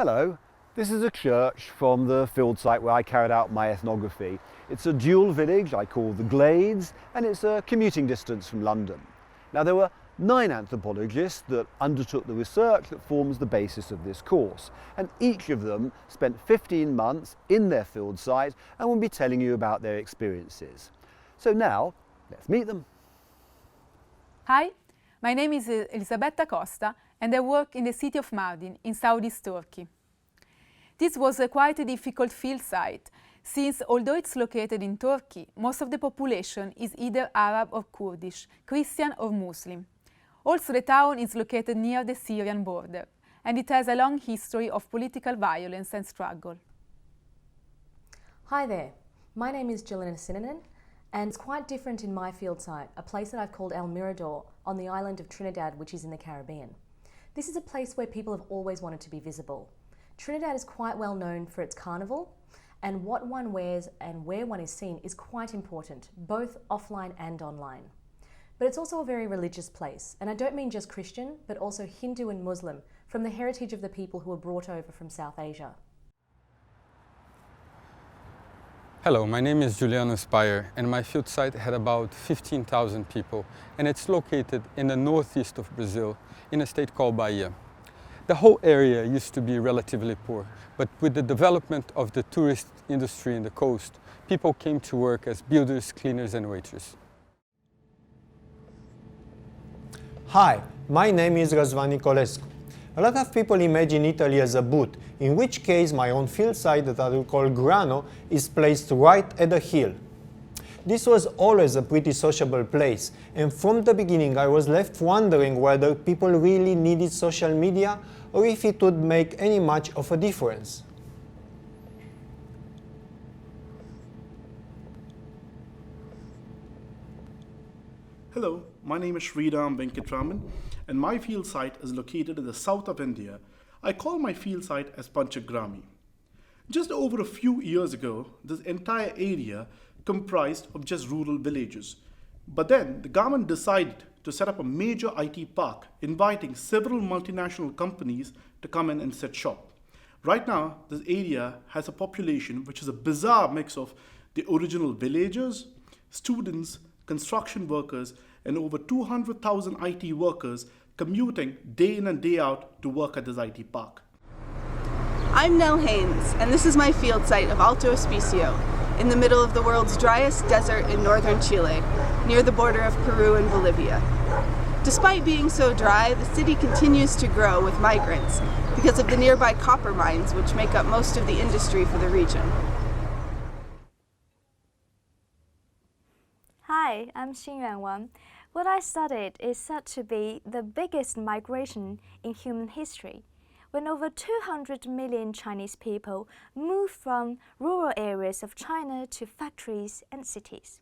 Hello, this is a church from the field site where I carried out my ethnography. It's a dual village I call the Glades, and it's a commuting distance from London. Now there were 9 anthropologists that undertook the research that forms the basis of this course, and each of them spent 15 months in their field site and will be telling you about their experiences. So now, let's meet them. Hi, my name is Abbot Acosta and I work in the city of Mardin in southeast Turkey. This was quite a difficult field site, since although it's located in Turkey, most of the population is either Arab or Kurdish, Christian or Muslim. Also, the town is located near the Syrian border, and it has a long history of political violence and struggle. Hi there, my name is Synanon, and it's quite different in my field site, a place that I've called El Mirador on the island of Trinidad, which is in the Caribbean. This is a place where people have always wanted to be visible. Trinidad is quite well known for its carnival, and what one wears and where one is seen is quite important, both offline and online. But it's also a very religious place, and I don't mean just Christian, but also Hindu and Muslim, from the heritage of the people who were brought over from South Asia. Hello, my name is Juliano Speyer, and my field site had about 15,000 people, and it's located in the northeast of Brazil, in a state called Bahia. The whole area used to be relatively poor, but with the development of the tourist industry in the coast, people came to work as builders, cleaners and waiters. Hi, my name is Răzvan Nicolescu. A lot of people imagine Italy as a boot, in which case my own field site that I will call Grano is placed right at the hill. This was always a pretty sociable place, and from the beginning I was left wondering whether people really needed social media or if it would make any much of a difference. Hello, my name is Sridhar Venkatra, and my field site is located in the south of India. I call my field site as Panchagrami. Just over a few years ago, this entire area comprised of just rural villages. But then the government decided to set up a major IT park, inviting several multinational companies to come in and set shop. Right now, this area has a population which is a bizarre mix of the original villagers, students, construction workers, and over 200,000 IT workers commuting day in and day out to work at this IT park. I'm Nell Haynes, and this is my field site of Alto Hospicio, in the middle of the world's driest desert in northern Chile, near the border of Peru and Bolivia. Despite being so dry, the city continues to grow with migrants because of the nearby copper mines, which make up most of the industry for the region. Hi, I'm Xingyuan Wang. What I studied is said to be the biggest migration in human history, when over 200 million Chinese people moved from rural areas of China to factories and cities.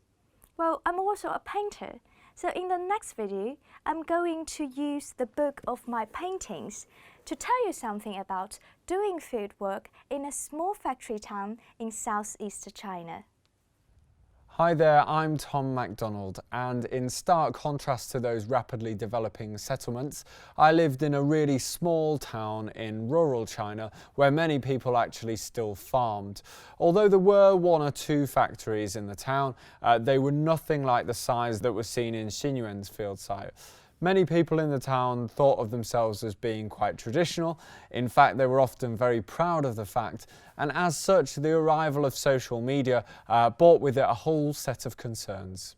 Well, I'm also a painter, so in the next video, I'm going to use the book of my paintings to tell you something about doing field work in a small factory town in southeast China. Hi there, I'm Tom MacDonald, and in stark contrast to those rapidly developing settlements, I lived in a really small town in rural China where many people actually still farmed. Although there were 1 or 2 factories in the town, they were nothing like the size that was seen in Xingyuan's field site. Many people in the town thought of themselves as being quite traditional. In fact, they were often very proud of the fact, and as such, the arrival of social media brought with it a whole set of concerns.